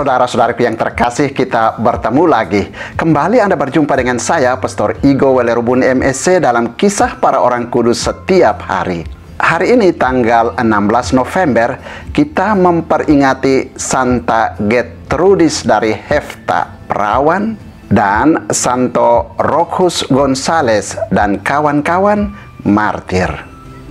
Saudara-saudaraku yang terkasih, kita bertemu lagi. Kembali Anda berjumpa dengan saya, Pastor Igo Welerubun MSC, dalam Kisah Para Orang Kudus Setiap Hari. Hari ini tanggal 16 November, kita memperingati Santa Gertrudis dari Hefta, perawan, dan Santo Rochus Gonzales dan kawan-kawan, martir.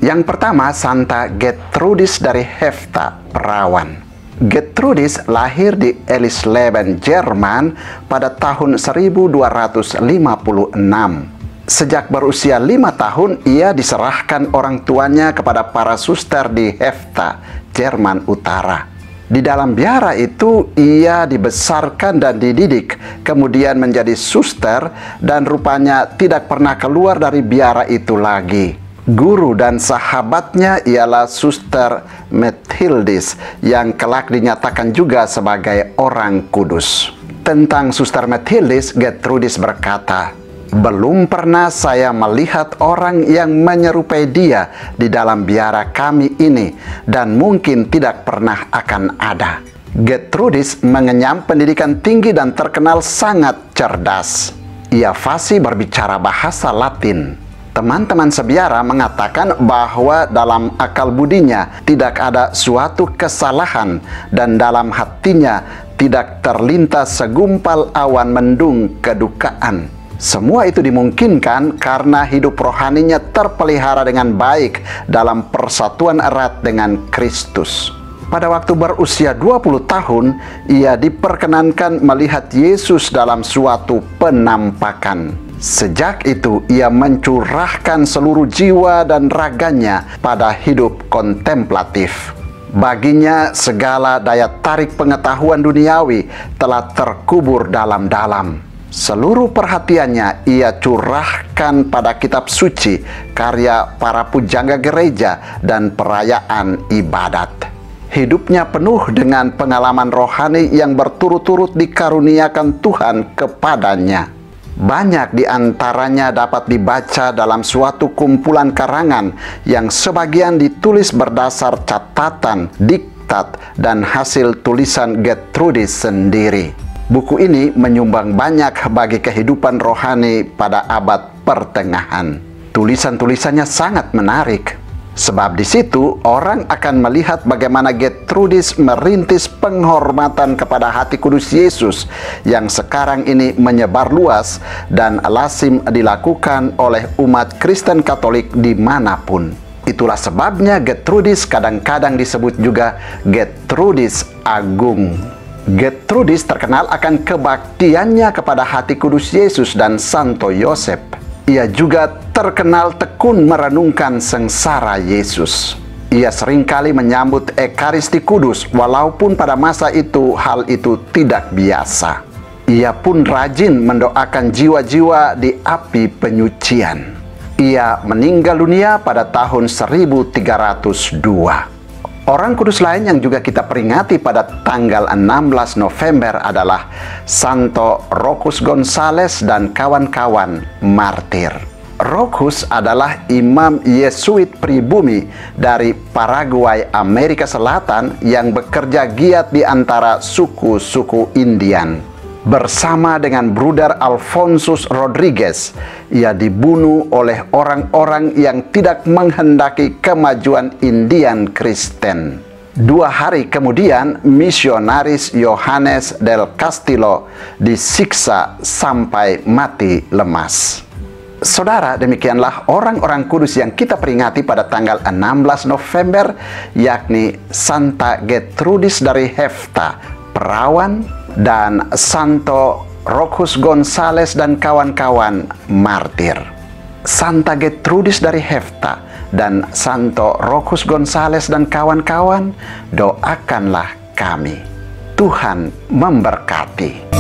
Yang pertama, Santa Gertrudis dari Hefta, perawan. Gertrudis lahir di Elisleben, Jerman pada tahun 1256. Sejak berusia 5 tahun, ia diserahkan orang tuanya kepada para suster di Hefta, Jerman Utara. Di dalam biara itu, ia dibesarkan dan dididik, kemudian menjadi suster, dan rupanya tidak pernah keluar dari biara itu lagi. Guru dan sahabatnya ialah Suster Methildis, yang kelak dinyatakan juga sebagai orang kudus. Tentang Suster Methildis, Gertrudis berkata, "Belum pernah saya melihat orang yang menyerupai dia di dalam biara kami ini, dan mungkin tidak pernah akan ada." Gertrudis mengenyam pendidikan tinggi dan terkenal sangat cerdas. Ia fasih berbicara bahasa Latin. Teman-teman sebiara mengatakan bahwa dalam akal budinya tidak ada suatu kesalahan, dan dalam hatinya tidak terlintas segumpal awan mendung kedukaan. Semua itu dimungkinkan karena hidup rohaninya terpelihara dengan baik dalam persatuan erat dengan Kristus. Pada waktu berusia 20 tahun, ia diperkenankan melihat Yesus dalam suatu penampakan. Sejak itu, ia mencurahkan seluruh jiwa dan raganya pada hidup kontemplatif. Baginya, segala daya tarik pengetahuan duniawi telah terkubur dalam-dalam. Seluruh perhatiannya ia curahkan pada kitab suci, karya para pujangga gereja, dan perayaan ibadat. Hidupnya penuh dengan pengalaman rohani yang berturut-turut dikaruniakan Tuhan kepadanya. Banyak di antaranya dapat dibaca dalam suatu kumpulan karangan yang sebagian ditulis berdasar catatan, diktat, dan hasil tulisan Gertrudis sendiri. Buku ini menyumbang banyak bagi kehidupan rohani pada abad pertengahan. Tulisan-tulisannya sangat menarik. Sebab di situ orang akan melihat bagaimana Gertrudis merintis penghormatan kepada hati kudus Yesus yang sekarang ini menyebar luas dan lazim dilakukan oleh umat Kristen Katolik dimanapun. Itulah sebabnya Gertrudis kadang-kadang disebut juga Gertrudis Agung. Gertrudis terkenal akan kebaktiannya kepada hati kudus Yesus dan Santo Yosef. Ia juga terkenal tekun merenungkan sengsara Yesus. Ia seringkali menyambut Ekaristi Kudus, walaupun pada masa itu hal itu tidak biasa. Ia pun rajin mendoakan jiwa-jiwa di api penyucian. Ia meninggal dunia pada tahun 1302. Orang kudus lain yang juga kita peringati pada tanggal 16 November adalah Santo Rochus Gonzales dan kawan-kawan, martir. Rochus adalah imam Yesuit pribumi dari Paraguay, Amerika Selatan, yang bekerja giat di antara suku-suku Indian. Bersama dengan Bruder Alfonsus Rodriguez, ia dibunuh oleh orang-orang yang tidak menghendaki kemajuan Indian Kristen. 2 hari kemudian, misionaris Yohanes del Castillo disiksa sampai mati lemas. Saudara, demikianlah orang-orang kudus yang kita peringati pada tanggal 16 November, yakni Santa Gertrudis dari Hefta, perawan, dan Santo Rochus Gonzales dan kawan-kawan, martir. Santa Gertrudis dari Hefta dan Santo Rochus Gonzales dan kawan-kawan, doakanlah kami. Tuhan memberkati.